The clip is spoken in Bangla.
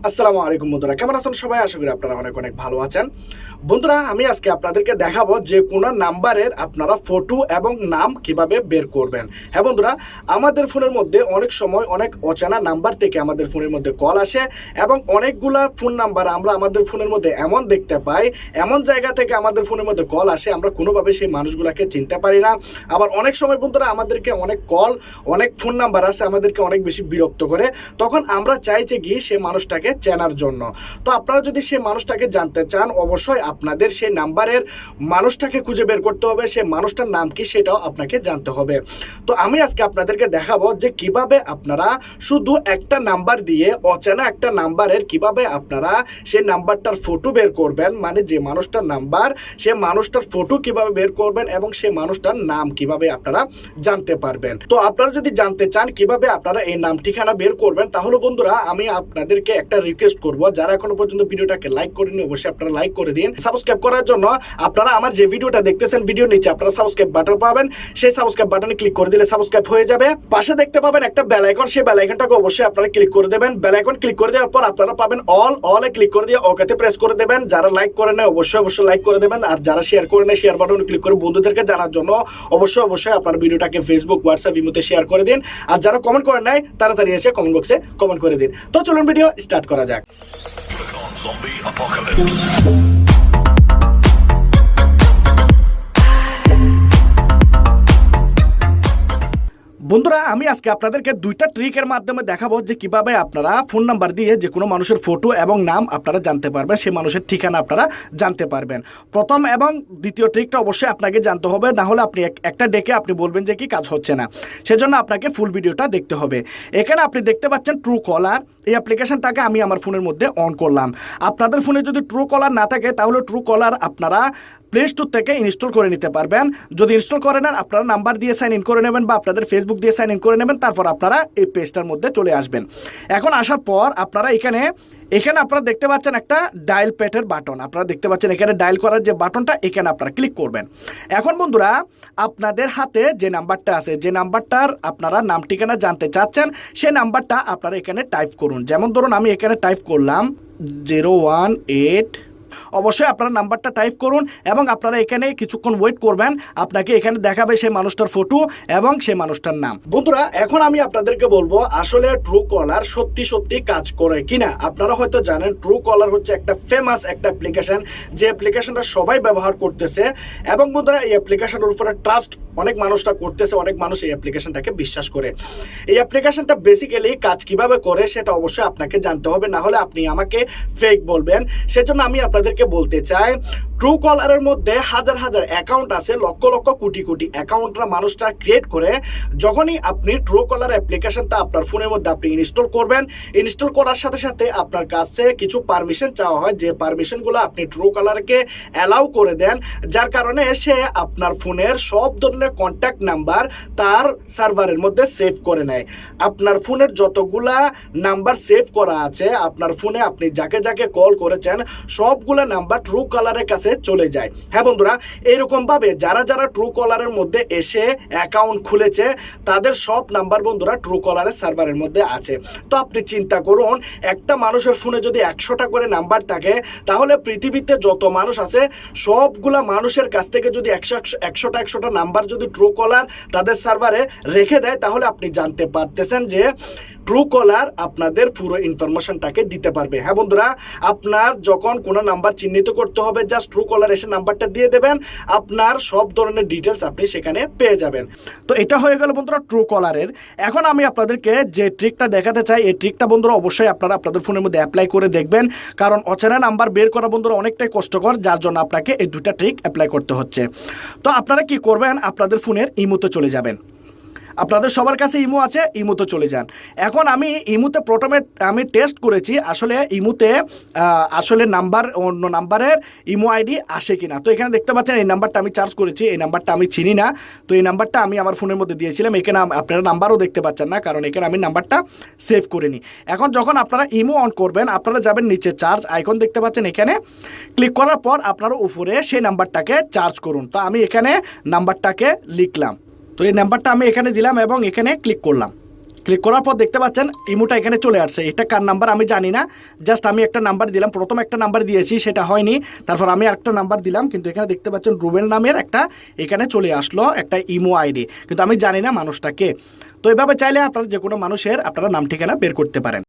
আসসালামু আলাইকুম বন্ধুরা, কেমন আছেন সবাই? আশা করি আপনারা অনেক অনেক ভালো আছেন। বন্ধুরা, আমি আজকে আপনাদেরকে দেখাবো যে কোনো নাম্বারের আপনারা ফটো এবং নাম কিভাবে বের করবেন। হ্যাঁ বন্ধুরা, আমাদের ফোনের মধ্যে অনেক সময় অনেক অচেনা নাম্বার থেকে আমাদের ফোনের মধ্যে কল আসে এবং অনেকগুলা ফোন নাম্বার আমরা আমাদের ফোনের মধ্যে এমন দেখতে পাই, এমন জায়গা থেকে আমাদের ফোনের মধ্যে কল আসে আমরা কোনোভাবে সেই মানুষগুলোকে চিনতে পারি না। আবার অনেক সময় বন্ধুরা আমাদেরকে অনেক কল, অনেক ফোন নাম্বার আছে আমাদেরকে অনেক বেশি বিরক্ত করে, তখন আমরা চাই যে গিয়ে সেই মানুষটাকে চেনার জন্য। তো আপনারা যদি সেই মানুষটাকে জানতে চান, অবশ্যই আপনাদের সেই নাম্বারের মানুষটাকে খুঁজে বের করতে হবে, সেই মানুষটার নাম কি সেটাও আপনাকে জানতে হবে। তো আমি আজকে আপনাদেরকে দেখাবো যে কিভাবে আপনারা শুধু একটা নাম্বার দিয়ে, অচেনা একটা নাম্বারের কিভাবে আপনারা সেই নাম্বারটার ফটো বের করবেন, মানে যে মানুষটার নাম্বার সেই মানুষটার ফটো কিভাবে বের করবেন এবং সেই মানুষটার নাম কিভাবে আপনারা জানতে পারবেন। তো আপনারা যদি জানতে চান কিভাবে আপনারা এই নাম ঠিকানা বের করবেন, তাহলে বন্ধুরা আমি আপনাদেরকে একটা রিকোয়েস্ট করব, যারা এখনো পর্যন্ত ভিডিওটাকে লাইক করেননি অবশ্যই আপনারা লাইক করে দিন। সাবস্ক্রাইব করার জন্য আপনারা আমার যে ভিডিওটা দেখতেছেন, ভিডিওর নিচে আপনারা সাবস্ক্রাইব বাটন পাবেন, সেই সাবস্ক্রাইব বাটনে ক্লিক করে দিলে সাবস্ক্রাইব হয়ে যাবে। পাশে দেখতে পাবেন একটা বেল আইকন, সেই বেল আইকনটাকে অবশ্যই আপনারা ক্লিক করে দেবেন। বেল আইকন ক্লিক করে দেওয়ার পর আপনারা পাবেন অলে ক্লিক করে দিয়ে ওকেতে প্রেস করে দেবেন। যারা লাইক করে নেয় অবশ্যই লাইক করে দেবেন, আর যারা শেয়ার করে নেয় শেয়ার বাটনে ক্লিক করে বন্ধুদেরকে জানার জন্য অবশ্যই আপনার ভিডিওটাকে ফেসবুক, হোয়াটসঅ্যাপ, ইমোতে শেয়ার করে দিন। আর যারা কমেন্ট করে নেয় তাড়াতাড়ি এসে কমেন্ট বক্সে কমেন্ট করে দিন। তো চলুন ভিডিও স্টার্ট করা যাক। Zombie apocalypse. বন্ধুরা, আমি আজকে আপনাদেরকে দুইটা ট্রিকের মাধ্যমে দেখাবো যে কিভাবে আপনারা ফোন নাম্বার দিয়ে যে কোনো মানুষের ফটো এবং নাম আপনারা জানতে পারবেন, সেই মানুষের ঠিকানা আপনারা জানতে পারবেন। প্রথম এবং দ্বিতীয় ট্রিকটা অবশ্যই আপনাকে জানতে হবে, না হলে আপনি একটা ডেকে আপনি বলবেন যে কি কাজ হচ্ছে না। সেজন্য আপনাকে ফুল ভিডিওটা দেখতে হবে। এখানে আপনি দেখতে পাচ্ছেন ট্রুকলার, এই অ্যাপ্লিকেশনটাকে আমি আমার ফোনের মধ্যে অন করলাম। আপনাদের ফোনে যদি ট্রুকলার না থাকে তাহলে ট্রুকলার আপনারা প্লে স্টোর থেকে ইনস্টল করে নিতে পারবেন। যদি ইনস্টল করে নেন আপনারা নাম্বার দিয়ে সাইন ইন করে নেবেন বা আপনাদের ফেসবুক দিয়ে সাইন ইন করে নেবেন, তারপর আপনারা এই পেজটার মধ্যে চলে আসবেন। এখন আসার পর আপনারা এখানে আপনারা দেখতে পাচ্ছেন একটা ডায়াল প্যাডের বাটন, আপনারা দেখতে পাচ্ছেন এখানে ডায়াল করার যে বাটনটা, এখানে আপনারা ক্লিক করবেন। এখন বন্ধুরা আপনাদের হাতে যে নাম্বারটা আছে, যে নাম্বারটার আপনারা নাম ঠিকানা জানতে চাচ্ছেন, সেই নাম্বারটা আপনারা এখানে টাইপ করুন। যেমন ধরুন আমি এখানে টাইপ করলাম 018। অবশ্যই আপনারা নাম্বারটা টাইপ করুন এবং আপনারা এখানে কিছুক্ষণ ওয়েট করবেন। আপনাকে এখানে দেখাবে সেই মানুষটার ফটো এবং সেই মানুষটার নাম। বন্ধুরা, এখন আমি আপনাদেরকে বলবো আসলে ট্রুকলার সত্যি কাজ করে কিনা। আপনারা হয়তো জানেন ট্রুকলার হচ্ছে একটা ফেমাস একটা অ্যাপ্লিকেশন, যে অ্যাপ্লিকেশনটা সবাই ব্যবহার করতেছে এবং বন্ধুরা এই অ্যাপ্লিকেশনের উপরে ট্রাস্ট অনেক মানুষটা করতেছে, অনেক মানুষ এই অ্যাপ্লিকেশনটাকে বিশ্বাস করে। এই অ্যাপ্লিকেশনটা বেসিক্যালি কাজ কিভাবে করে সেটা অবশ্যই আপনাকে জানতে হবে, না হলে আপনি আমাকে ফেক বলবেন। সেজন্য আমি আপনাদেরকে বলতে চাই, ট্রুকলারের মধ্যে হাজার হাজার অ্যাকাউন্ট আছে, লক্ষ লক্ষ কোটি কোটি অ্যাকাউন্টরা মানুষটা ক্রিয়েট করে। যখনই আপনি ট্রুকলার অ্যাপ্লিকেশনটা আপনার ফোনের মধ্যে আপনি ইনস্টল করবেন, ইনস্টল করার সাথে সাথে আপনার কাছে কিছু পারমিশন চাওয়া হয়, যে পারমিশনগুলো আপনি ট্রুকলারকে অ্যালাউ করে দেন, যার কারণে সে আপনার ফোনের সব ধরনের কন্ট্যাক্ট নাম্বার তার সার্ভারের মধ্যে সেভ করে নেয়। আপনার ফোনের যতগুলা নাম্বার সেভ করা আছে, আপনার ফোনে আপনি যাকে যাকে কল করেছেন সবগুলা নাম্বার ট্রুকলারের কাছে চলে যায়। হ্যাঁ বন্ধুরা, এইরকম ভাবে যারা ট্রুকলারের মধ্যে এসে অ্যাকাউন্ট খুলেছে তাদের সব নাম্বার বন্ধুরা ট্রুকলারের সার্ভারের মধ্যে আছে। তো আপনি চিন্তা করুন, একটা মানুষের ফোনে যদি 100টা করে নাম্বার থাকে, তাহলে পৃথিবীতে যত মানুষ আছে সবগুলা মানুষের কাছ থেকে যদি 100টা নাম্বার যদি ট্রুকলার তাদের সার্ভারে রেখে দেয়, তাহলে আপনি জানতে পারতেছেন যে ট্রুকলার আপনাদের পুরো ইনফরমেশনটাকে দিতে পারবে। হ্যাঁ বন্ধুরা, আপনার যখন কোনো নাম্বার চিহ্নিত করতে হবে, জাস্ট ট্রুকলার এসে নাম্বারটা দিয়ে দেবেন, আপনার সব ধরনের ডিটেলস আপনি সেখানে পেয়ে যাবেন। তো এটা হয়ে গেল বন্ধুরা ট্রুকলারের। এখন আমি আপনাদেরকে যে ট্রিকটা দেখাতে চাই, এই ট্রিকটা বন্ধুরা অবশ্যই আপনারা আপনাদের ফোনের মধ্যে অ্যাপ্লাই করে দেখবেন, কারণ অচেনা নাম্বার বের করা বন্ধুরা অনেকটাই কষ্টকর, যার জন্য আপনাকে এই দুটা ট্রিক অ্যাপ্লাই করতে হচ্ছে। তো আপনারা কি করবেন, আপনাদের ফোনের ইমোতে চলে যাবেন। আপনাদের সবার কাছে ইমো আছে, ইমোতে চলে যান। এখন আমি ইমোতে প্রথমে আমি টেস্ট করেছি আসলে ইমোতে আসলে নাম্বার, অন্য নাম্বারের ইমো আইডি আসে কিনা। তো এখানে দেখতে পাচ্ছেন এই নাম্বারটা আমি চার্জ করেছি, এই নাম্বারটা আমি চিনি না। তো এই নাম্বারটা আমি আমার ফোনের মধ্যে দিয়েছিলাম, এখানে আপনারা নাম্বারও দেখতে পাচ্ছেন না, কারণ এখানে আমি নাম্বারটা সেভ করিনি। এখন যখন আপনারা ইমো অন করবেন, আপনারা যাবেন নিচে চার্জ আইকন দেখতে পাচ্ছেন, এখানে ক্লিক করার পর আপনারা উপরে সেই নাম্বারটাকে চার্জ করুন। তো আমি এখানে নাম্বারটাকে লিখলাম, তো এই নাম্বারটা আমি এখানে দিলাম এবং এখানে ক্লিক করলাম। ক্লিক করার পর দেখতে পাচ্ছেন ইমোটা এখানে চলে আসছে। এটা কার নাম্বার আমি জানি না, জাস্ট আমি একটা নাম্বার দিলাম, প্রথম একটা নাম্বার দিয়েছি সেটা হয়নি, তারপর আমি আরেকটা নাম্বার দিলাম, কিন্তু এখানে দেখতে পাচ্ছেন রুবেল নামের একটা এখানে চলে আসলো একটা ইমো আইডি, কিন্তু আমি জানি না মানুষটা কে। তো এভাবে চাইলে আপনারা যে কোনো মানুষের আপনারা নাম ঠিকানা বের করতে পারেন।